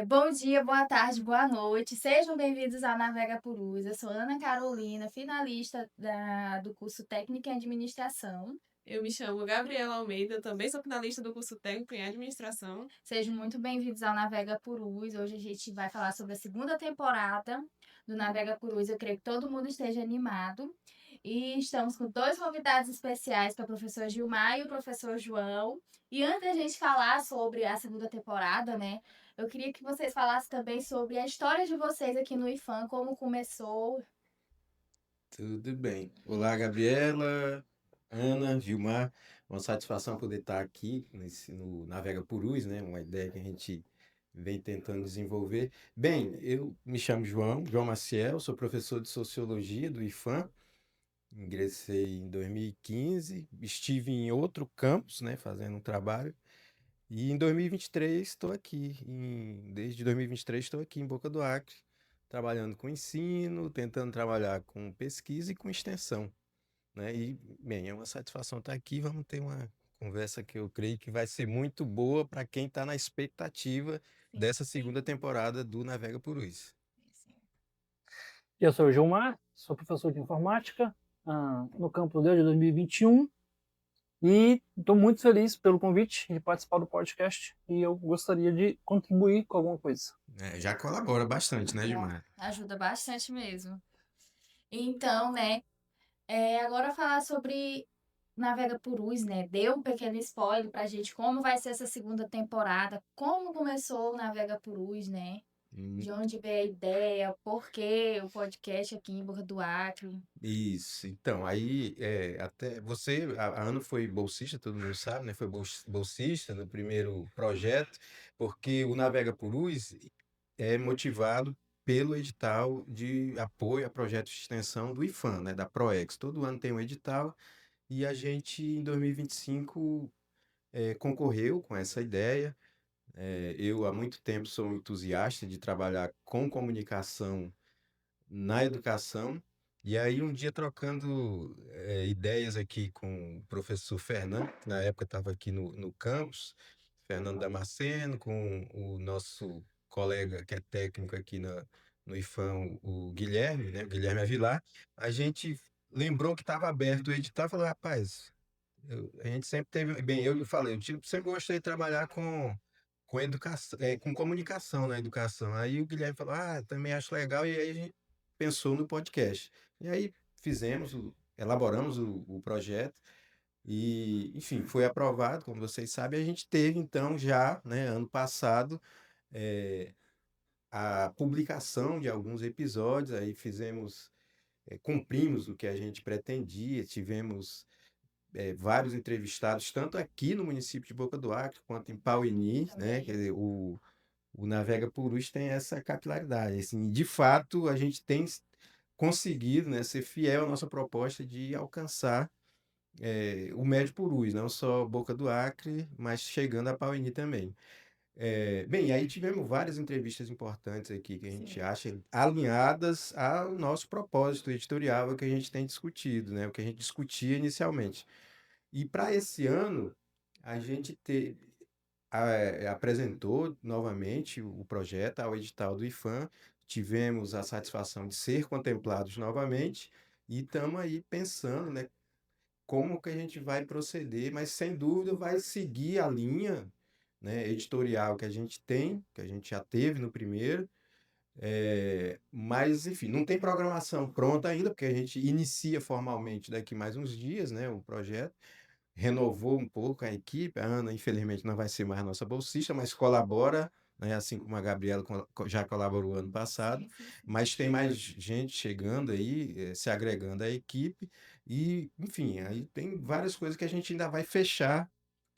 Bom dia, boa tarde, boa noite. Sejam bem-vindos ao Navega Purus. Eu sou Ana Carolina, finalista do curso Técnico em Administração. Eu me chamo Gabriela Almeida, também sou finalista do curso técnico em administração. Sejam muito bem-vindos ao Navega Purus. Hoje a gente vai falar sobre a segunda temporada do Navega Purus. Eu creio que todo mundo esteja animado. E estamos com dois convidados especiais, que é o professor Gilmar e o professor João. E antes da gente falar sobre a segunda temporada, né? Eu queria que vocês falassem também sobre a história de vocês aqui no IFAM, como começou. Tudo bem. Olá, Gabriela, Ana, Gilmar. Uma satisfação poder estar aqui no Navega Purus, né? Uma ideia que a gente vem tentando desenvolver. Bem, eu me chamo João Maciel, sou professor de Sociologia do IFAM. Ingressei em 2015, estive em outro campus, né, fazendo um trabalho. E em 2023 estou aqui, desde 2023 estou aqui em Boca do Acre, trabalhando com ensino, tentando trabalhar com pesquisa e com extensão, né? E, bem, é uma satisfação estar aqui. Vamos ter uma conversa que eu creio que vai ser muito boa para quem está na expectativa Sim, dessa segunda temporada do Navega Purus. sim. Eu sou o Gilmar, sou professor de informática no campus desde 2021 e estou muito feliz pelo convite de participar do podcast e eu gostaria de contribuir com alguma coisa. Já colabora bastante, né, Gilmar? Ajuda bastante mesmo. Então, né? Agora falar sobre Navega Purus, né? Deu um pequeno spoiler pra gente como vai ser essa segunda temporada, como começou o Navega Purus, né? Hum. De onde veio a ideia, por que o podcast aqui em Boca do Acre. Isso, então, aí até você, a Ana foi bolsista, todo mundo sabe, né? Foi bolsista no primeiro projeto, porque o Navega Purus é motivado pelo edital de apoio a projetos de extensão do IFAM, né? Da PROEX. Todo ano tem um edital e a gente, em 2025, concorreu com essa ideia. Eu, há muito tempo, sou um entusiasta de trabalhar com comunicação na educação. E aí, um dia, trocando ideias aqui com o professor Fernando, que na época estava aqui no campus, Fernando Damasceno, com o nosso colega que é técnico aqui no IFAM, o Guilherme, né? O Guilherme Avilar, a gente lembrou que estava aberto o edital e falou, rapaz, a gente sempre teve, bem, eu falei, sempre gostei de trabalhar com educação, com comunicação na educação. Aí o Guilherme falou, também acho legal, e aí a gente pensou no podcast. E aí elaboramos o projeto, e, enfim, foi aprovado, como vocês sabem. A gente teve, então, já, né, ano passado, eh, a publicação de alguns episódios. Aí cumprimos o que a gente pretendia, tivemos vários entrevistados, tanto aqui no município de Boca do Acre, quanto em Pauini, né? Quer Também. dizer, o Navega Purus tem essa capilaridade. Assim, de fato, a gente tem conseguido, né, ser fiel à nossa proposta de alcançar o Médio Purus, não só Boca do Acre, mas chegando a Pauini também. Bem, aí tivemos várias entrevistas importantes aqui que a gente Sim. acha alinhadas ao nosso propósito editorial, o que a gente tem discutido, né, o que a gente discutia inicialmente. E para esse ano, a gente apresentou novamente o projeto ao edital do IFAM, tivemos a satisfação de ser contemplados novamente e estamos aí pensando, né, como que a gente vai proceder, mas sem dúvida vai seguir a linha, né, editorial que a gente tem, que a gente já teve no primeiro. Mas, enfim, não tem programação pronta ainda, porque a gente inicia formalmente daqui mais uns dias, né, o projeto. Renovou um pouco a equipe. A Ana, infelizmente, não vai ser mais nossa bolsista, mas colabora, né, assim como a Gabriela já colaborou ano passado. Sim, sim, sim. Mas tem mais gente chegando aí, se agregando à equipe. E, enfim, aí tem várias coisas que a gente ainda vai fechar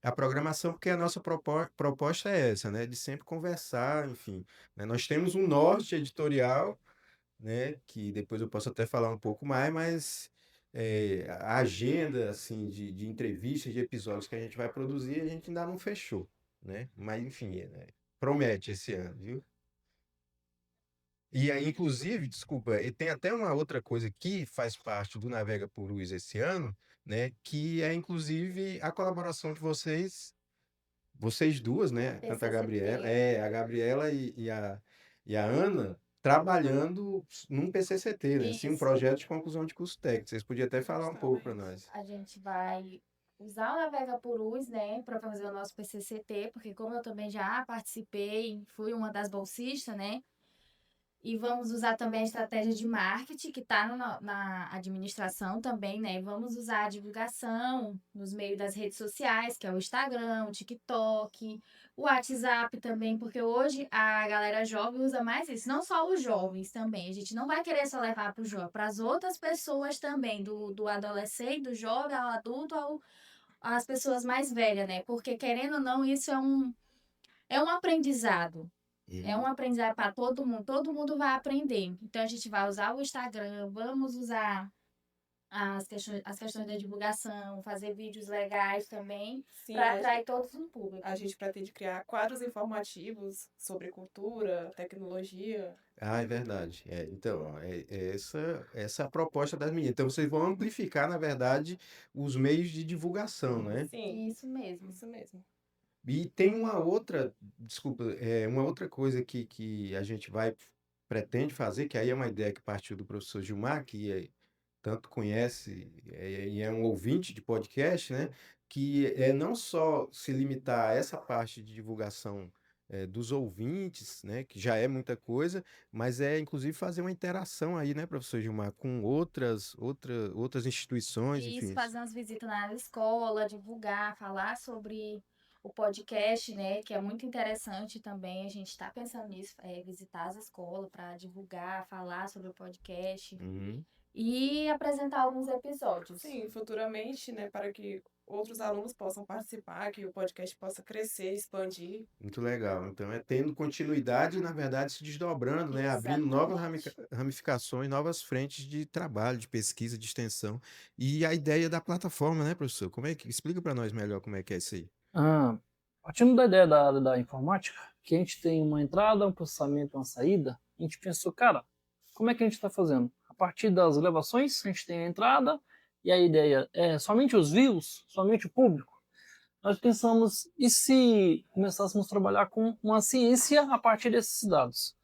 a programação, porque a nossa proposta é essa, né, de sempre conversar, enfim, né. Nós temos um norte editorial, né, que depois eu posso até falar um pouco mais, mas a agenda, assim, de entrevistas, de episódios que a gente vai produzir, a gente ainda não fechou, né? Mas, enfim, promete esse ano, viu? E aí, inclusive, desculpa, e tem até uma outra coisa que faz parte do Navega Purus esse ano, né? Que é, inclusive, a colaboração de vocês vocês duas, né? Tanto a Gabriela, PCCT. a Gabriela e a Ana trabalhando num PCCT, né? Assim, um Isso. projeto de conclusão de curso técnico. Vocês podiam até falar um pouco para Justamente. nós. A gente vai usar o Navega Purus, né, para fazer o nosso PCCT, porque como eu também já participei, fui uma das bolsistas, né, e vamos usar também a estratégia de marketing, que está na administração também, né? Vamos usar a divulgação nos meios das redes sociais, que é o Instagram, o TikTok, o WhatsApp também, porque hoje a galera jovem usa mais isso. Não só os jovens também. A gente não vai querer só levar para o jovem, para as outras pessoas também, do adolescente, do jovem, ao adulto, às pessoas mais velhas, né? Porque querendo ou não, isso é um aprendizado. É um aprendizado para todo mundo vai aprender. Então a gente vai usar o Instagram, vamos usar as questões da divulgação, fazer vídeos legais também, Sim, para atrair todos o público. a gente pretende criar quadros informativos sobre cultura, tecnologia. Ah, é verdade. Então, ó, essa é a proposta das meninas. Então, vocês vão amplificar, na verdade, os meios de divulgação, né? Sim, Isso mesmo. isso mesmo. E tem uma outra, desculpa, uma outra coisa que a gente pretende fazer, que aí é uma ideia que partiu do professor Gilmar, que tanto conhece e é um ouvinte de podcast, né? Que é não só se limitar a essa parte de divulgação dos ouvintes, né? Que já é muita coisa, mas é inclusive fazer uma interação aí, né, professor Gilmar, com outras instituições, E isso, enfim. fazer umas visitas na escola, divulgar, falar sobre o podcast, né? Que é muito interessante também. A gente está pensando nisso, visitar as escolas para divulgar, falar sobre o podcast Uhum. e apresentar alguns episódios. Sim, futuramente, né, para que outros alunos possam participar, que o podcast possa crescer, expandir. Muito legal. Então, é tendo continuidade e, na verdade, se desdobrando, né? Abrindo novas Exatamente. ramificações, novas frentes de trabalho, de pesquisa, de extensão. E a ideia da plataforma, né, professor? Explica para nós melhor como é que é isso aí. Partindo da ideia da informática, que a gente tem uma entrada, um processamento, uma saída, a gente pensou, cara, como é que a gente está fazendo? A partir das gravações, a gente tem a entrada, e a ideia é somente os views, somente o público. Nós pensamos, e se começássemos a trabalhar com uma ciência a partir desses dados?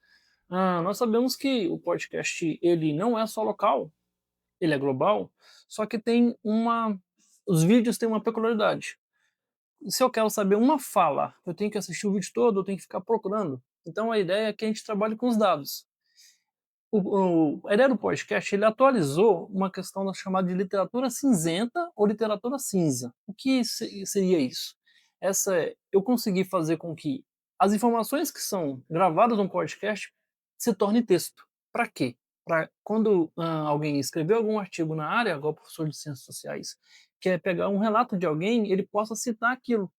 Nós sabemos que o podcast ele não é só local, ele é global, só que os vídeos têm uma peculiaridade. Se eu quero saber uma fala, eu tenho que assistir o vídeo todo, eu tenho que ficar procurando. Então a ideia é que a gente trabalhe com os dados. A ideia do podcast, ele atualizou uma questão da chamada de literatura cinzenta ou literatura cinza. O que seria isso? Eu consegui fazer com que as informações que são gravadas no podcast se tornem texto. Para quê? Para quando alguém escreveu algum artigo na área, igual o professor de ciências sociais, quer pegar um relato de alguém, ele possa citar aquilo.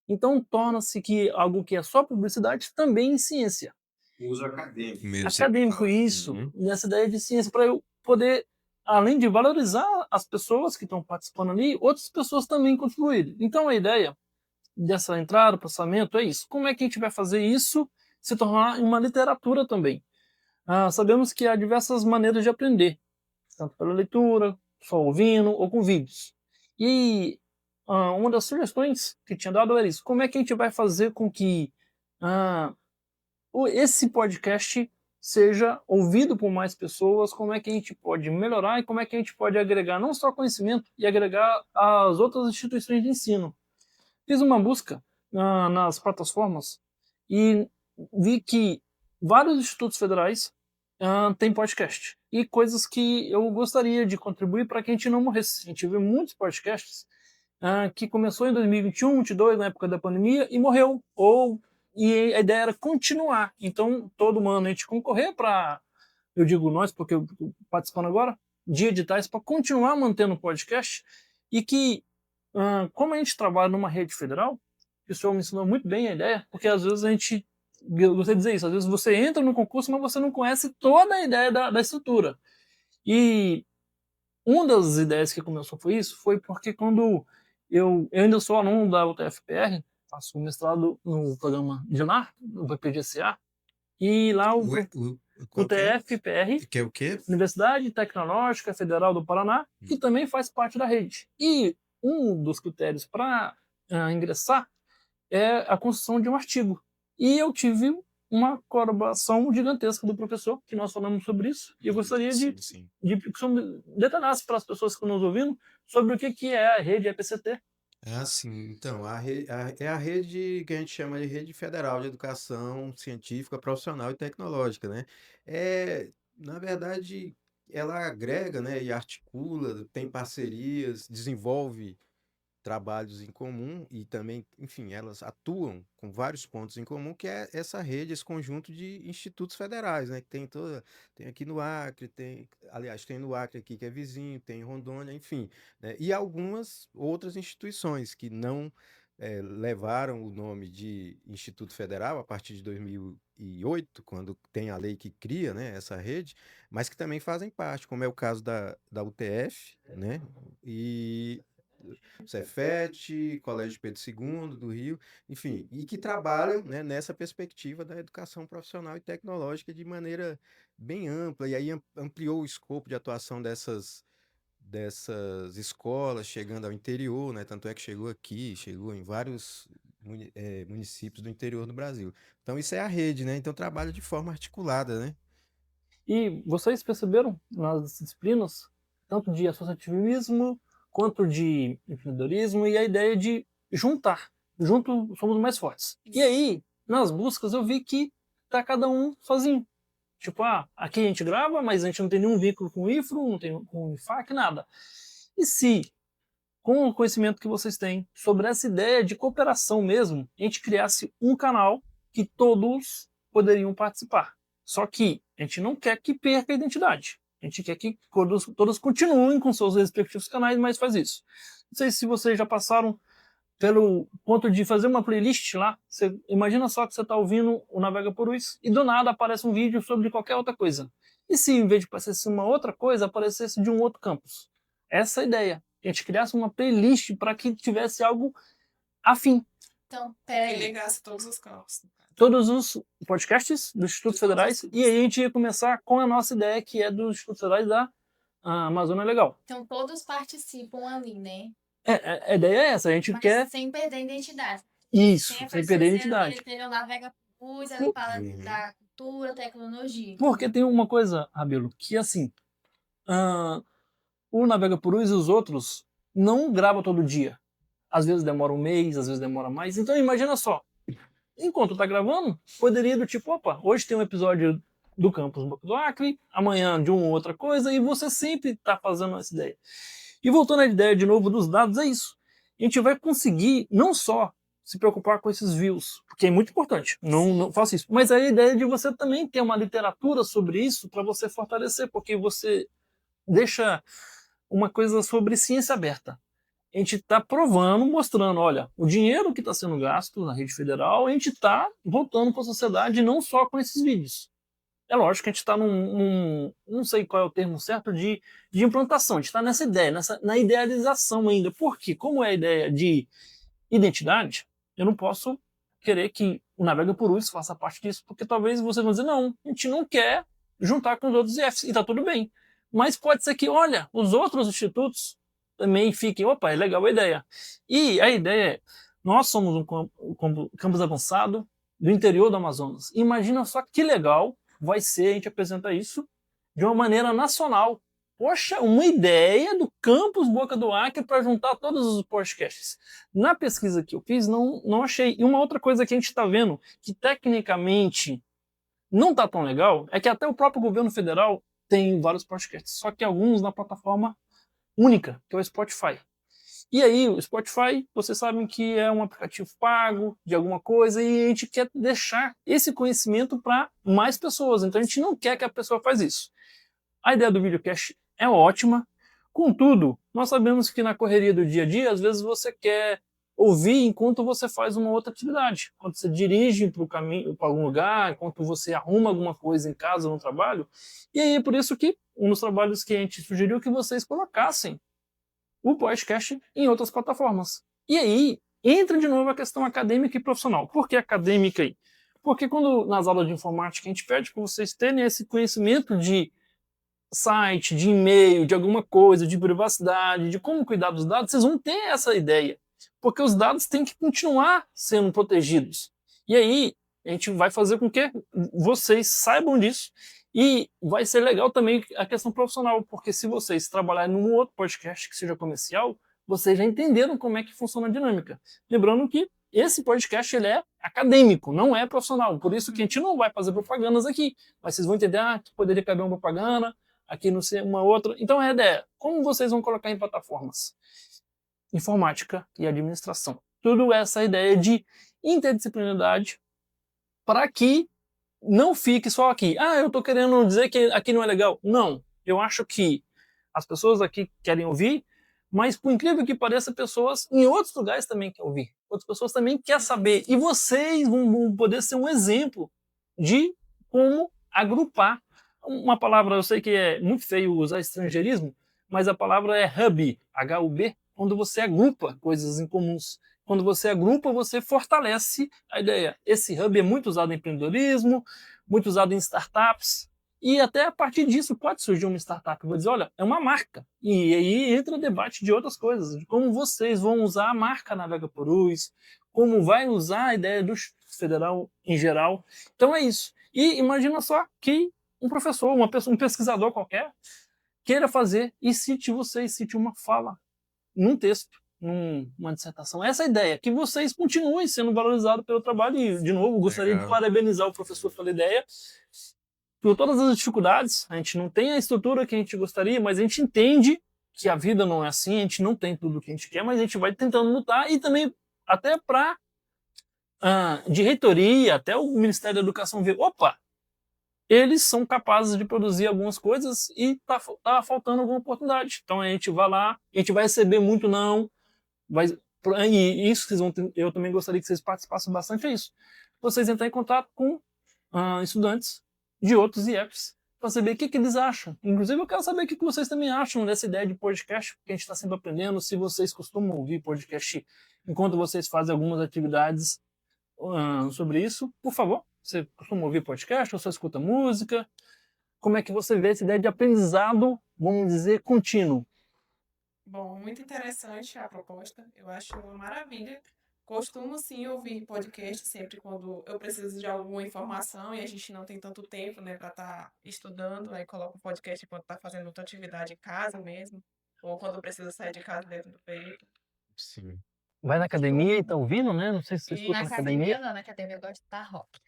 Então torna-se que algo que é só publicidade também em ciência. Uso acadêmico mesmo. Acadêmico, isso, nessa ideia de ciência, para eu poder, além de valorizar as pessoas que estão participando ali, outras pessoas também contribuírem. Então a ideia dessa entrada, processamento, é isso. Como é que a gente vai fazer isso se tornar uma literatura também? Sabemos que há diversas maneiras de aprender, tanto pela leitura, só ouvindo ou com vídeos. E uma das sugestões que tinha dado era isso. Como é que a gente vai fazer com que esse podcast seja ouvido por mais pessoas? Como é que a gente pode melhorar e como é que a gente pode agregar não só conhecimento, e agregar as outras instituições de ensino? Fiz uma busca nas plataformas e vi que vários institutos federais têm podcast. E coisas que eu gostaria de contribuir para que a gente não morresse. A gente vê muitos podcasts que começou em 2021, 2022, na época da pandemia, e morreu. E a ideia era continuar. Então, todo ano a gente concorrer para, eu digo nós, porque eu estou participando agora, de editais para continuar mantendo o podcast e que como a gente trabalha numa rede federal, o senhor me ensinou muito bem a ideia, porque às vezes eu gostaria de dizer isso, às vezes você entra no concurso, mas você não conhece toda a ideia da estrutura. E uma das ideias que começou foi porque quando eu ainda sou aluno da UTFPR, faço mestrado no programa de lá, no PPGCA, e lá o UTFPR, que é o quê? Universidade Tecnológica Federal do Paraná, que também faz parte da rede. E um dos critérios para ingressar é a construção de um artigo. E eu tive uma colaboração gigantesca do professor, que nós falamos sobre isso, e eu gostaria de que o senhor detalhasse para as pessoas que estão nos ouvindo sobre o que é a rede EPCT. Sim. Então, é a rede que a gente chama de Rede Federal de Educação Científica, Profissional e Tecnológica, né? Na verdade, ela agrega, né, e articula, tem parcerias, desenvolve trabalhos em comum e também, enfim, elas atuam com vários pontos em comum, que é essa rede, esse conjunto de institutos federais, né? Que tem aqui no Acre, aliás, tem no Acre aqui que é vizinho, tem em Rondônia, enfim, né? E algumas outras instituições que não levaram o nome de Instituto Federal a partir de 2008, quando tem a lei que cria, né, essa rede, mas que também fazem parte, como é o caso da UTF, né? E Cefet, Colégio Pedro II do Rio, enfim, e que trabalham, né, nessa perspectiva da educação profissional e tecnológica de maneira bem ampla, e aí ampliou o escopo de atuação dessas escolas, chegando ao interior, né? Tanto é que chegou aqui, chegou em vários municípios do interior do Brasil. Então isso é a rede, né? Então trabalha de forma articulada, né? E vocês perceberam nas disciplinas, tanto de associativismo quanto de empreendedorismo, e a ideia de juntar. Juntos somos mais fortes. E aí, nas buscas, eu vi que tá cada um sozinho. Tipo, aqui a gente grava, mas a gente não tem nenhum vínculo com o IFRO, não tem com o IFAC, nada. E se, com o conhecimento que vocês têm sobre essa ideia de cooperação mesmo, a gente criasse um canal que todos poderiam participar? Só que a gente não quer que perca a identidade. A gente quer que todos continuem com seus respectivos canais, mas faz isso. Não sei se vocês já passaram pelo ponto de fazer uma playlist lá. Você imagina só que você está ouvindo o Navega Purus e do nada aparece um vídeo sobre qualquer outra coisa. E se em vez de aparecer uma outra coisa, aparecesse de um outro campus? Essa é a ideia. A gente criasse uma playlist para que tivesse algo afim. Então, E peraí. ligasse todos os campos. Todos os podcasts dos Institutos Federais, e aí a gente ia começar com a nossa ideia, que é dos Institutos Federais da Amazônia Legal. Então, todos participam ali, né? A ideia é essa, a gente Mas quer... sem perder a identidade. Isso, Sempre sem perder a identidade. Ele navega Purus, ele fala da cultura, tecnologia. Porque tem uma coisa, Rabelo, que assim, o Navega Purus e os outros não gravam todo dia. Às vezes demora um mês, às vezes demora mais. Então imagina só, enquanto tá gravando, poderia do tipo, opa, hoje tem um episódio do Campus Boca do Acre, amanhã de uma outra coisa, e você sempre tá fazendo essa ideia. E voltando à ideia de novo dos dados, é isso. A gente vai conseguir não só se preocupar com esses views, porque é muito importante, não faço isso, mas a ideia de você também ter uma literatura sobre isso para você fortalecer, porque você deixa uma coisa sobre ciência aberta. A gente está provando, mostrando, olha, o dinheiro que está sendo gasto na rede federal, a gente está voltando para a sociedade não só com esses vídeos. É lógico que a gente está não sei qual é o termo certo, de implantação. A gente está nessa ideia, na idealização ainda. Porque, como é a ideia de identidade, eu não posso querer que o Navega Purus faça parte disso, porque talvez vocês vão dizer, não, a gente não quer juntar com os outros IFs, e está tudo bem. Mas pode ser que, olha, os outros institutos também fiquem, opa, é legal a ideia. E a ideia é, nós somos um campus avançado do interior do Amazonas. Imagina só que legal vai ser a gente apresentar isso de uma maneira nacional. Poxa, uma ideia do campus Boca do Acre para juntar todos os podcasts. Na pesquisa que eu fiz, não achei. E uma outra coisa que a gente está vendo, que tecnicamente não está tão legal, é que até o próprio governo federal tem vários podcasts, só que alguns na plataforma única, que é o Spotify. E aí, o Spotify, vocês sabem que é um aplicativo pago de alguma coisa e a gente quer deixar esse conhecimento para mais pessoas. Então, a gente não quer que a pessoa faça isso. A ideia do videocast é ótima. Contudo, nós sabemos que na correria do dia a dia, às vezes você quer ouvir enquanto você faz uma outra atividade. Quando você dirige para algum lugar, enquanto você arruma alguma coisa em casa, no trabalho. E aí é por isso que um dos trabalhos que a gente sugeriu que vocês colocassem o podcast em outras plataformas. E aí entra de novo a questão acadêmica e profissional. Por que acadêmica aí? Porque quando nas aulas de informática a gente pede para vocês terem esse conhecimento de site, de e-mail, de alguma coisa, de privacidade, de como cuidar dos dados, vocês vão ter essa ideia. porque os dados têm que continuar sendo protegidos. E aí, a gente vai fazer com que vocês saibam disso. E vai ser legal também a questão profissional, porque se vocês trabalharem num outro podcast que seja comercial, vocês já entenderam como é que funciona a dinâmica. Lembrando que esse podcast ele é acadêmico, não é profissional. Por isso que a gente não vai fazer propagandas aqui. Mas vocês vão entender, que poderia caber uma propaganda, aqui não sei uma outra. Então a ideia é, como vocês vão colocar em plataformas? Informática e administração. Tudo essa ideia de interdisciplinaridade para que não fique só aqui. Eu estou querendo dizer que aqui não é legal. Não, eu acho que as pessoas aqui querem ouvir, mas por incrível que pareça, pessoas em outros lugares também querem ouvir. Outras pessoas também querem saber. E vocês vão poder ser um exemplo de como agrupar. Uma palavra, eu sei que é muito feio usar estrangeirismo, mas a palavra é hub, H-U-B, quando você agrupa coisas em comuns. Quando você agrupa, você fortalece a ideia. Esse hub é muito usado em empreendedorismo, muito usado em startups, e até a partir disso pode surgir uma startup. Eu vou dizer, olha, é uma marca. E aí entra o debate de outras coisas, de como vocês vão usar a marca Navega Purus, como vai usar a ideia do federal em geral. Então é isso. E imagina só que um professor, uma pessoa, um pesquisador qualquer, queira fazer e cite uma fala num texto, numa dissertação. Essa é a ideia, que vocês continuem sendo valorizados pelo trabalho. E, de novo, gostaria de parabenizar o professor pela ideia, por todas as dificuldades. A gente não tem a estrutura que a gente gostaria, mas a gente entende que a vida não é assim, a gente não tem tudo o que a gente quer, mas a gente vai tentando lutar. E também até para de reitoria, até o Ministério da Educação ver, opa, eles são capazes de produzir algumas coisas e tá faltando alguma oportunidade. Então a gente vai lá, a gente vai receber muito não, e isso que eu também gostaria que vocês participassem bastante, é isso. Vocês entrar em contato com estudantes de outros IEPs para saber o que eles acham. Inclusive eu quero saber o que vocês também acham dessa ideia de podcast, porque a gente está sempre aprendendo. Se vocês costumam ouvir podcast enquanto vocês fazem algumas atividades sobre isso, por favor. Você costuma ouvir podcast ou só escuta música? Como é que você vê essa ideia de aprendizado, vamos dizer, contínuo? Bom, muito interessante a proposta. Eu acho uma maravilha. Costumo sim ouvir podcast sempre quando eu preciso de alguma informação e a gente não tem tanto tempo, né, para estar estudando. Aí coloco o podcast enquanto está fazendo outra atividade em casa mesmo, ou quando precisa sair de casa dentro do período. Sim. Vai na academia e tá ouvindo, né? Não sei se você escuta Na na academia academia. não, na academia eu gosto de estar rock.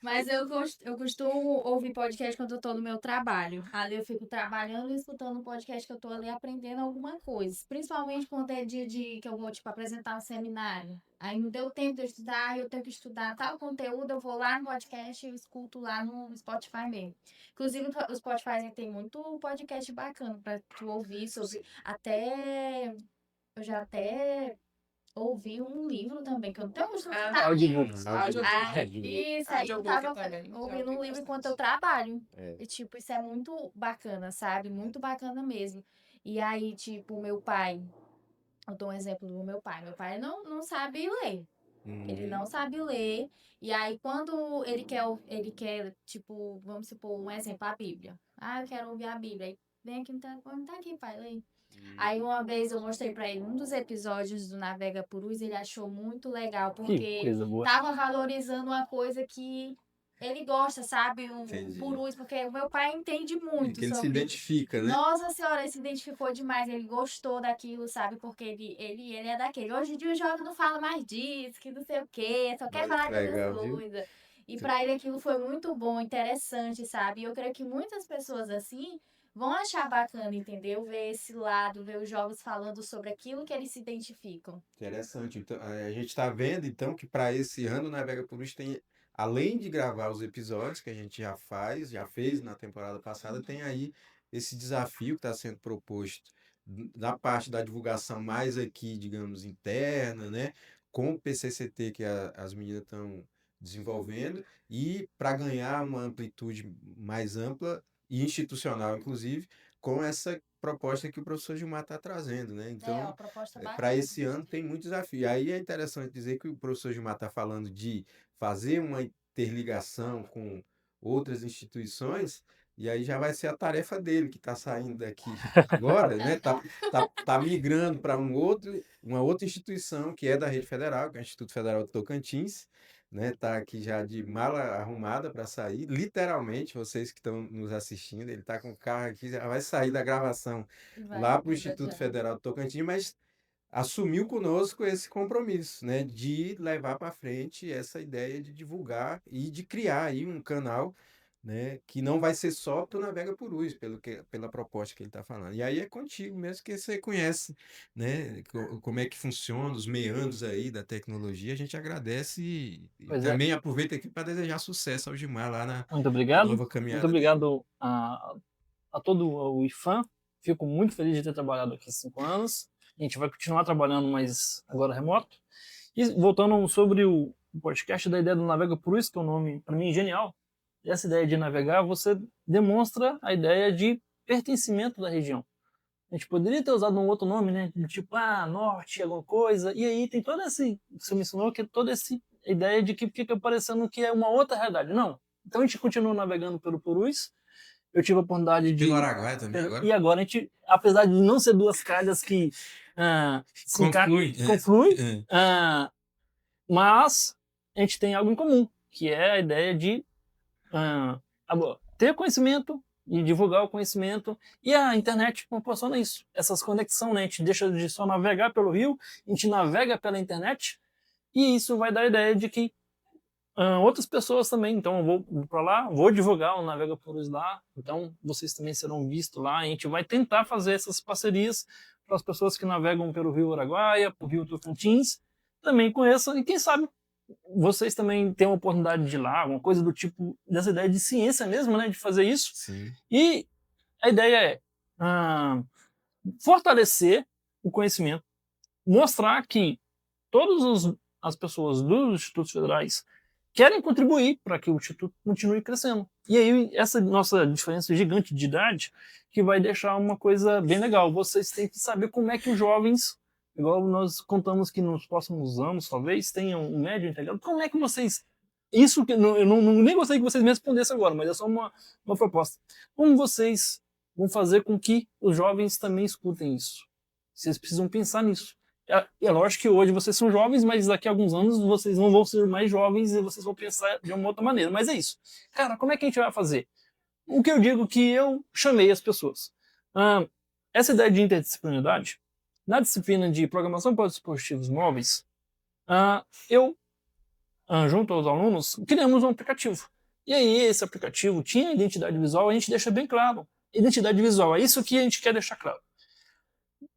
Mas eu costumo ouvir podcast quando eu tô no meu trabalho. Ali eu fico trabalhando e escutando um podcast que eu tô ali aprendendo alguma coisa. Principalmente quando é dia de que eu vou, tipo, apresentar um seminário. Aí não deu tempo de eu estudar, eu tenho que estudar tal conteúdo, eu vou lá no podcast e eu escuto lá no Spotify mesmo. Inclusive, o Spotify tem muito podcast bacana pra tu ouvir sobre... Até... Eu já até... ouvi um livro também, que eu não tenho costume de estar Audiobooks. isso aí eu Audiobook tava também. Já ouvindo ouvi um livro enquanto bastante. eu trabalho. É. E, tipo, isso é muito bacana, sabe? Muito bacana mesmo. E aí, tipo, meu pai, eu dou um exemplo do meu pai. Meu pai não sabe ler. Ele não sabe ler. E aí, quando ele quer, tipo, vamos supor, um exemplo, a Bíblia. Eu quero ouvir a Bíblia. Aí, vem aqui, tá aqui, pai, lê. Aí uma vez eu mostrei pra ele um dos episódios do Navega Purus, ele achou muito legal, Que porque coisa boa. tava valorizando uma coisa que ele gosta, sabe? O Entendi. Purus, porque o meu pai entende muito Que ele se sobre... identifica, né? Nossa senhora, ele se identificou demais, ele gostou daquilo, sabe? Porque ele é daquele. Hoje em dia o jovem não fala mais disso, que não sei o quê, só quer Olha falar que de outras legal, viu? coisas. E pra ele aquilo foi muito bom, interessante, sabe? E eu creio que muitas pessoas assim vão achar bacana, entendeu? Ver esse lado, ver os jovens falando sobre aquilo que eles se identificam. Interessante. Então, a gente está vendo, então, que para esse ano, o Navega Purus tem, além de gravar os episódios que a gente já fez na temporada passada, tem aí esse desafio que está sendo proposto na parte da divulgação mais aqui, digamos, interna, né? Com o PCCT que as meninas estão desenvolvendo e para ganhar uma amplitude mais ampla e institucional, inclusive, com essa proposta que o professor Gilmar está trazendo, né? Uma Então, proposta para bacana. esse ano tem muito desafio. Aí é interessante dizer que o professor Gilmar está falando de fazer uma interligação com outras instituições, E aí já vai ser a tarefa dele, que está saindo daqui agora, né? Tá migrando para uma outra instituição que é da rede federal, que é o Instituto Federal de Tocantins, né? Tá aqui já de mala arrumada para sair, literalmente, vocês que estão nos assistindo, ele tá com o carro aqui, já vai sair da gravação Vai lá para o embora Instituto já. Federal de Tocantins, mas assumiu conosco esse compromisso, né, de levar para frente essa ideia de divulgar e de criar aí um canal, né, que não vai ser só para o Navega Purus, pela proposta que ele está falando. E aí é contigo mesmo que você conhece, né, como é que funciona, os meandros aí da tecnologia. A gente agradece e Pois é, também aproveita aqui para desejar sucesso ao Gilmar lá na muito obrigado. nova Muito caminhada dele. obrigado a todo o IFAM. Fico muito feliz de ter trabalhado aqui 5 anos. A gente vai continuar trabalhando, mas agora remoto. E voltando sobre o podcast da ideia do Navega por isso, que é um nome, para mim, genial. Essa ideia de navegar, você demonstra a ideia de pertencimento da região. A gente poderia ter usado um outro nome, né? Tipo, norte, alguma coisa. E aí tem toda essa. Você mencionou que toda essa ideia de que fica parecendo que é uma outra realidade. Não. Então a gente continua navegando pelo Purus. Eu tive a oportunidade Pelo de. Araguaia também agora. E agora a gente, apesar de não ser duas calhas que confluem, mas a gente tem algo em comum, que é a ideia de ter conhecimento e divulgar o conhecimento, e a internet proporciona isso, essas conexões, né? A gente deixa de só navegar pelo rio, a gente navega pela internet, e isso vai dar a ideia de que outras pessoas também, então eu vou para lá, vou divulgar o Navega Purus lá, então vocês também serão vistos lá, a gente vai tentar fazer essas parcerias para as pessoas que navegam pelo Rio Araguaia, pelo Rio Tocantins, também conheçam, e quem sabe vocês também têm uma oportunidade de ir lá, alguma coisa do tipo, dessa ideia de ciência mesmo, né, de fazer isso. Sim. E a ideia é fortalecer o conhecimento, mostrar que todas as pessoas dos institutos federais querem contribuir para que o instituto continue crescendo. E aí essa nossa diferença gigante de idade que vai deixar uma coisa bem legal. Vocês têm que saber como é que os jovens, igual nós contamos que nos próximos anos talvez tenham um médio integrado, como é que vocês isso que eu nem gostaria que vocês me respondessem agora, mas é só uma proposta. Como vocês vão fazer com que os jovens também escutem isso? Vocês precisam pensar nisso. É lógico que hoje vocês são jovens, mas daqui a alguns anos vocês não vão ser mais jovens e vocês vão pensar de uma outra maneira. Mas é isso. Cara, como é que a gente vai fazer? O que eu digo que eu chamei as pessoas. Essa ideia de interdisciplinaridade, na disciplina de programação para dispositivos móveis, eu, junto aos alunos, criamos um aplicativo. E aí esse aplicativo tinha identidade visual, a gente deixa bem claro. Identidade visual, é isso que a gente quer deixar claro.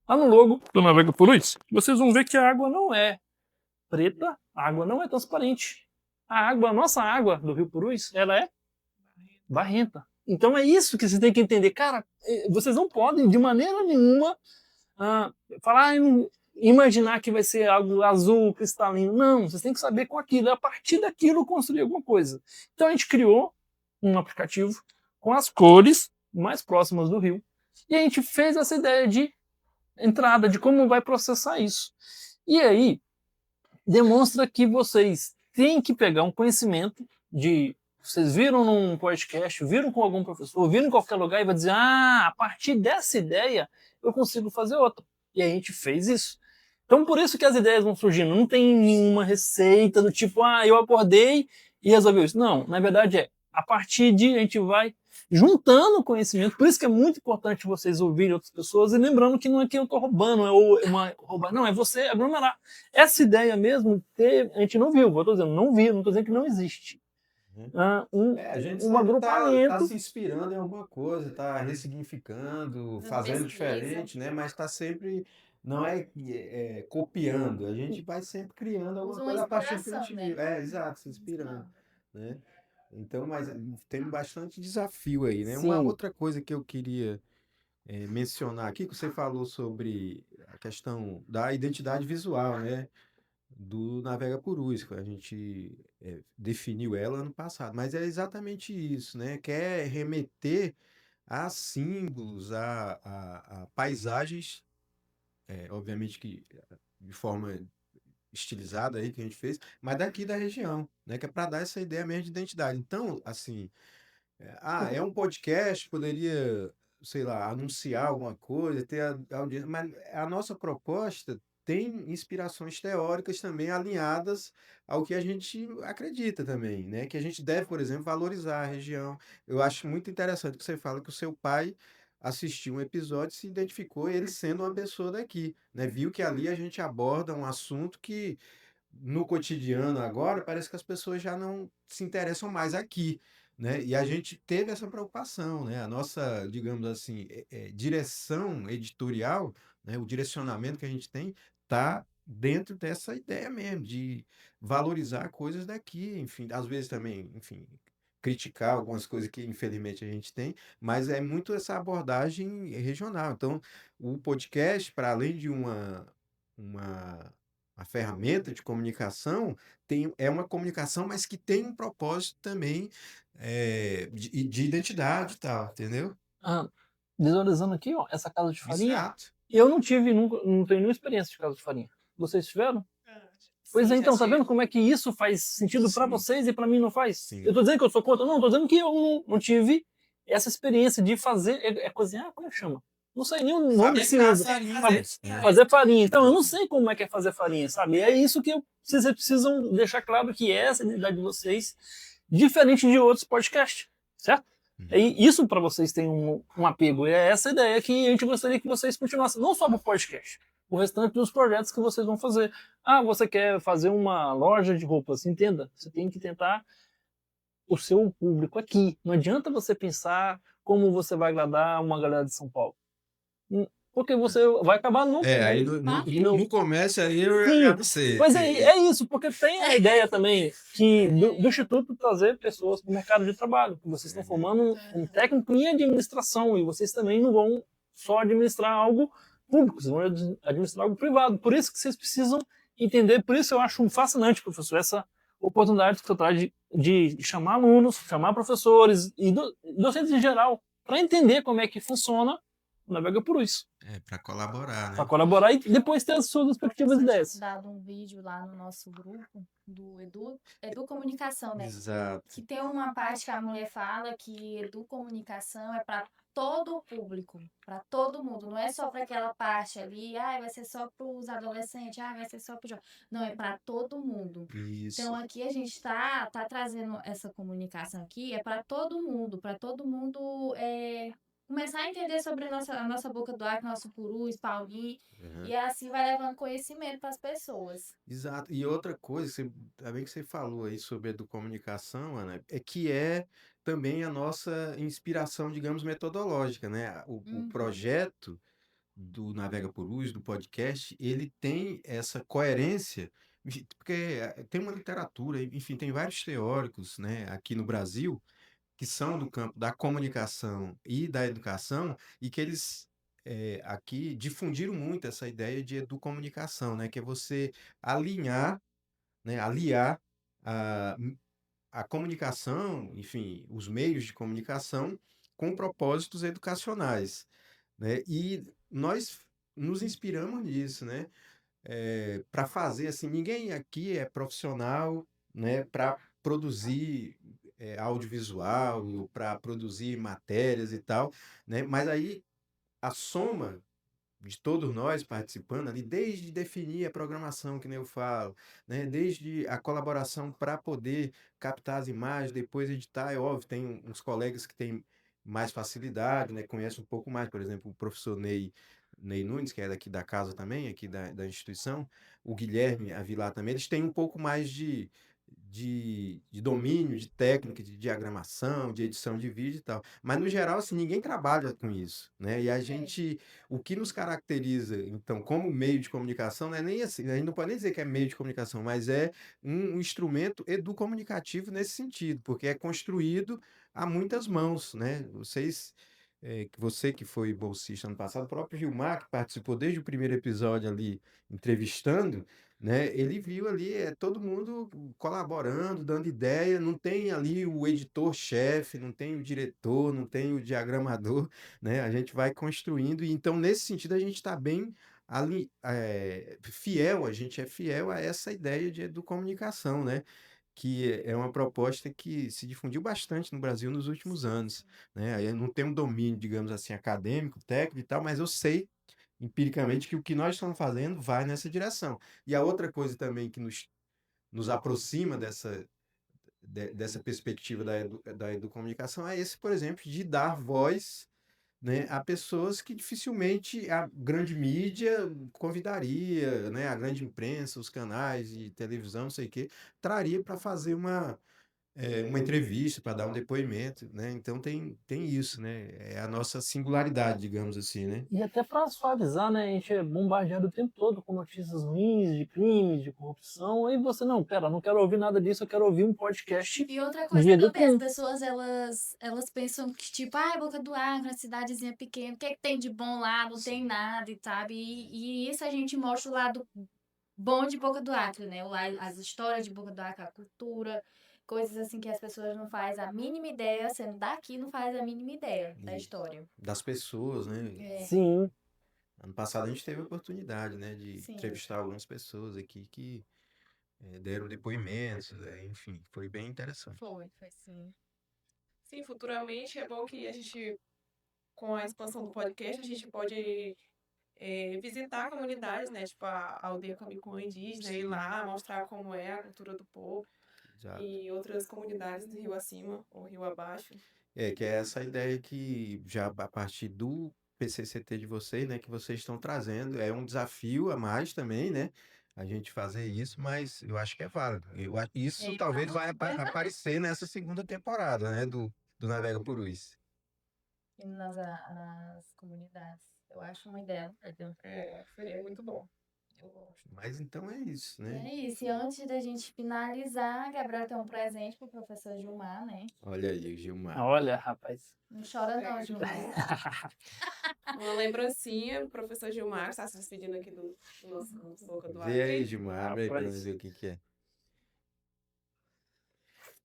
Lá no logo do Navega Purus, vocês vão ver que a água não é preta, a água não é transparente. A nossa água do Rio Purus, ela é barrenta. Então é isso que vocês têm que entender. Cara, vocês não podem de maneira nenhuma falar, imaginar que vai ser algo azul, cristalino. Não, vocês têm que saber com aquilo. A partir daquilo construir alguma coisa. Então a gente criou um aplicativo com as cores mais próximas do rio. E a gente fez essa ideia de entrada, de como vai processar isso. E aí, demonstra que vocês têm que pegar um conhecimento de... Vocês viram num podcast, viram com algum professor, viram em qualquer lugar e vai dizer, a partir dessa ideia eu consigo fazer outra. E a gente fez isso. Então, por isso que as ideias vão surgindo. Não tem nenhuma receita do tipo, eu acordei e resolveu isso. Não, na verdade a partir de a gente vai juntando conhecimento. Por isso que é muito importante vocês ouvirem outras pessoas e lembrando que não é que eu estou roubando, roubar, não, é você aglomerar. Essa ideia mesmo, a gente não viu, eu estou dizendo, não estou dizendo que não existe. A gente Um agrupamento. tá se inspirando em alguma coisa, tá ressignificando, fazendo diferente, né? Mas está sempre, não é copiando, a gente vai sempre criando alguma Usa uma coisa a partir do inspiração, criativo. né? Exato, se inspirando, né? Então, mas tem bastante desafio aí, né? Sim. Uma outra coisa que eu queria mencionar aqui, que você falou sobre a questão da identidade visual, né? Do Navega Purus, que a gente definiu ela ano passado, mas é exatamente isso, né? Quer remeter a símbolos, a paisagens, obviamente que de forma estilizada aí que a gente fez, mas daqui da região, né? Que é para dar essa ideia mesmo de identidade. Então, assim, É um podcast, poderia, sei lá, anunciar alguma coisa, ter a audiência, mas a nossa proposta tem inspirações teóricas também alinhadas ao que a gente acredita também, né? Que a gente deve, por exemplo, valorizar a região. Eu acho muito interessante que você fala que o seu pai assistiu um episódio e se identificou ele sendo uma pessoa daqui, né? Viu que ali a gente aborda um assunto que no cotidiano agora, parece que as pessoas já não se interessam mais aqui, né? E a gente teve essa preocupação, né? A nossa, digamos assim, direção editorial, né? O direcionamento que a gente tem tá dentro dessa ideia mesmo de valorizar coisas daqui, enfim, às vezes também, enfim, criticar algumas coisas que infelizmente a gente tem, mas é muito essa abordagem regional. Então, o podcast, para além de uma a ferramenta de comunicação é uma comunicação, mas que tem um propósito também de identidade e tal, entendeu? Ah, visualizando aqui, ó, essa casa de farinha, Exato. eu não tive, nunca, não tenho nenhuma experiência de casa de farinha. Vocês tiveram? Pois Sim, é, já então, tá vendo tive. como é que isso faz sentido pra Sim, vocês e pra mim não faz? sim. Eu tô dizendo que eu sou contra? Não, tô dizendo que eu não tive essa experiência de fazer, cozinhar, como é que chama? Não sei nem o nome desse Fabricar livro. farinha. Fazer farinha. Então, eu não sei como é que é fazer farinha, sabe? E é isso que vocês precisam deixar claro que é essa identidade de vocês, diferente de outros podcasts, certo? E isso para vocês tem um apego. E é essa ideia que a gente gostaria que vocês continuassem, não só para o podcast, o restante dos projetos que vocês vão fazer. Ah, você quer fazer uma loja de roupas? Entenda, você tem que tentar o seu público aqui. Não adianta você pensar como você vai agradar uma galera de São Paulo. Porque você vai acabar não. Aí no comércio aí eu já não sei. Pois é isso, porque tem a ideia também que do Instituto trazer pessoas para o mercado de trabalho. Que vocês estão formando um técnico em administração e vocês também não vão só administrar algo público, vocês vão administrar algo privado. Por isso que vocês precisam entender, por isso eu acho fascinante, professor, essa oportunidade que você traz de chamar alunos, chamar professores e docentes em geral para entender como é que funciona o Navega Purus. Para colaborar, né? Para colaborar e depois ter as suas respectivas ideias. Dado um vídeo lá no nosso grupo do Edu Comunicação, né? Exato. Que tem uma parte que a mulher fala que Edu Comunicação é para todo o público, para todo mundo, não é só para aquela parte ali, vai ser só para os adolescentes, vai ser só para não, é para todo mundo. Isso. Então aqui a gente tá trazendo essa comunicação aqui, é para todo mundo começar a entender sobre a nossa boca do ar, nosso purus, Paulinho, e assim vai levando conhecimento para as pessoas. Exato. E outra coisa, também que você falou aí sobre a comunicação, Ana, é que também a nossa inspiração, digamos, metodológica, né? O projeto do Navega por Luz, do podcast, ele tem essa coerência, porque tem uma literatura, enfim, tem vários teóricos, né, aqui no Brasil, que são do campo da comunicação e da educação, e que eles aqui difundiram muito essa ideia de educomunicação, né? Que é você alinhar, né? Aliar a, a comunicação, enfim, os meios de comunicação com propósitos educacionais, né? E nós nos inspiramos nisso, né? Para fazer assim, ninguém aqui é profissional, né? Para produzir audiovisual, para produzir matérias e tal, né? Mas aí a soma de todos nós participando ali, desde definir a programação, que nem eu falo, né? Desde a colaboração para poder captar as imagens, depois editar, é óbvio, tem uns colegas que têm mais facilidade, né? Conhecem um pouco mais, por exemplo, o professor Ney Nunes, que é daqui da casa também, aqui da instituição, o Guilherme Avilar também, eles têm um pouco mais de domínio, de técnica, de diagramação, de edição de vídeo e tal. Mas, no geral, assim, ninguém trabalha com isso, né? E o que nos caracteriza, então, como meio de comunicação, não é nem assim, a gente não pode nem dizer que é meio de comunicação, mas é um instrumento educomunicativo nesse sentido, porque é construído a muitas mãos, né? Você que foi bolsista ano passado, o próprio Gilmar, que participou desde o primeiro episódio ali, entrevistando, né? Ele viu ali todo mundo colaborando, dando ideia, não tem ali o editor-chefe, não tem o diretor, não tem o diagramador, né? A gente vai construindo, e então, nesse sentido, a gente está bem ali, fiel, a gente é fiel a essa ideia de educomunicação, né? que é uma proposta que se difundiu bastante no Brasil nos últimos anos, né? Aí eu não tenho um domínio, digamos assim, acadêmico, técnico e tal, mas eu sei empiricamente que o que nós estamos fazendo vai nessa direção. E a outra coisa também que nos aproxima dessa perspectiva da educomunicação é esse, por exemplo, de dar voz, né, a pessoas que dificilmente a grande mídia convidaria, né, a grande imprensa, os canais de televisão, não sei o quê, traria para fazer uma entrevista, para dar um depoimento, né? Então tem isso, né? É a nossa singularidade, digamos assim, né? E até para suavizar, né? A gente é bombardeado o tempo todo com notícias ruins, de crimes, de corrupção. Aí você, não, pera, não quero ouvir nada disso, eu quero ouvir um podcast E outra no coisa dia também, as depois. pessoas, elas pensam que, tipo, Boca do Acre, uma cidadezinha pequena, o que é que tem de bom lá? Não tem nada, e sabe? E isso a gente mostra o lado bom de Boca do Acre, né? As histórias de Boca do Acre, a cultura, coisas assim que as pessoas não fazem a mínima ideia, sendo daqui, não faz a mínima ideia da Isso. história. Das pessoas, né? É, Sim. Ano passado a gente teve a oportunidade, né, de sim. entrevistar algumas pessoas aqui que deram depoimentos, enfim, foi bem interessante. Foi sim. Sim, futuramente é bom que a gente, com a expansão do podcast, a gente pode visitar comunidades, né? Tipo a aldeia Camicuã indígena, ir lá, mostrar como é a cultura do povo Exato. e outras comunidades do rio acima ou rio abaixo. Que é essa ideia que já a partir do PCCT de vocês, né, que vocês estão trazendo, é um desafio a mais também, né? A gente fazer isso, mas eu acho que é válido. Isso talvez vai aparecer nessa segunda temporada, né, do Navega Purus. E nas comunidades. Eu acho uma ideia. Seria muito bom. Eu gosto. Mas então é isso, É né? isso. E antes da gente finalizar, Gabriel tem um presente pro professor Gilmar, né? Olha aí, o Gilmar. Olha, rapaz. Não chora não, Gilmar. Uma lembrancinha, o professor Gilmar está se despedindo aqui do nosso Boca do Vê aí, Acre. Gilmar, abre aí pra nós ver o que é.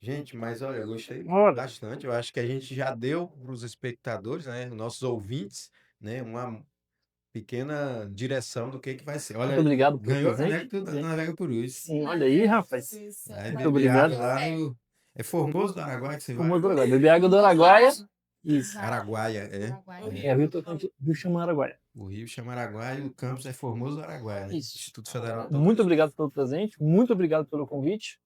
Gente, mas olha, eu gostei Olha. bastante. Eu acho que a gente já deu para os espectadores, né, nossos ouvintes, né, uma pequena direção do que vai ser. Olha, Muito obrigado pelo ganhou a presente. caneca do Navega Purus. Sim, olha aí, rapaz. Isso. Vai Muito beber obrigado. água lá no... É Formoso do Araguaia que você vai? Famoso do Araguaia. Beber água do Araguaia. Isso. Araguaia, Araguaia. É Rio Tocantins, Rio chama Araguaia. O Rio chama Araguaia e o campus é Formoso do Araguaia, né? Isso. Instituto Federal. Muito obrigado pelo presente. Muito obrigado pelo convite.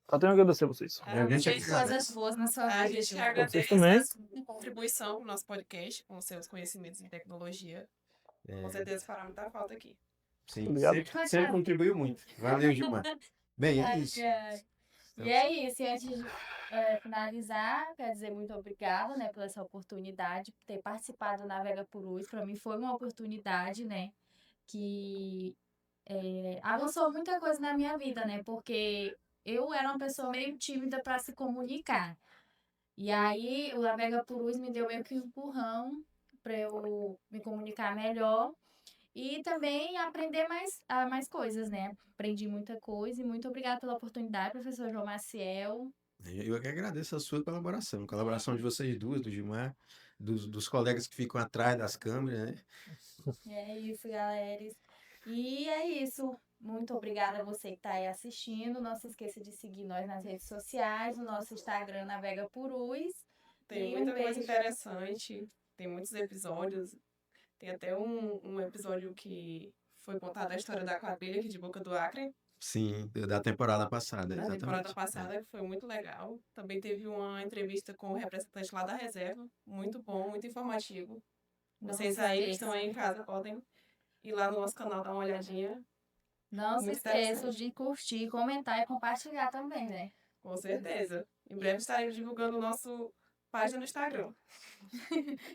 Só tenho a agradecer a vocês. A gente Fez coisas boas na sua A vida. gente Gilmar. agradece também. a sua contribuição no nosso podcast, com seus conhecimentos em tecnologia. Com certeza fará muita falta aqui. Sim, Obrigado. sempre contribuiu muito. Valeu, Gilmar. Bem, é Ai, isso. ai. E é isso. E antes de finalizar, quero dizer muito obrigada, né, por essa oportunidade, por ter participado do Navega Purus. Para mim foi uma oportunidade, né, que avançou muita coisa na minha vida, né, porque eu era uma pessoa meio tímida para se comunicar. E aí o Navega Purus me deu meio que um empurrão para eu me comunicar melhor e também aprender mais coisas, né? Aprendi muita coisa e muito obrigada pela oportunidade, professor João Maciel. Eu que agradeço a sua colaboração de vocês duas, do Gilmar, dos colegas que ficam atrás das câmeras, né? É isso, galera. E é isso. Muito obrigada a você que está aí assistindo. Não se esqueça de seguir nós nas redes sociais, no nosso Instagram Navega Purus. Tem muita coisa interessante, tem muitos episódios. Tem até um episódio que foi contada a história da quadrilha aqui de Boca do Acre, Sim, da temporada passada, na exatamente. temporada passada, que foi muito legal. Também teve uma entrevista com o representante lá da reserva, muito bom, muito informativo. Vocês aí que estão aí em casa podem ir lá no nosso canal dar uma olhadinha. Não se Muito esqueçam interessante. de curtir, comentar e compartilhar também, né? Com certeza. Em breve estaremos divulgando nosso página no Instagram.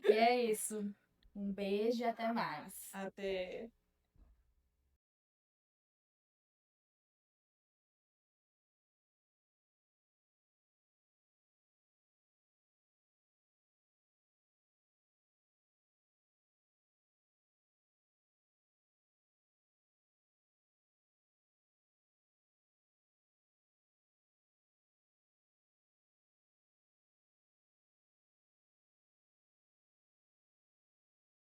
E é isso. Um beijo e até mais. Até.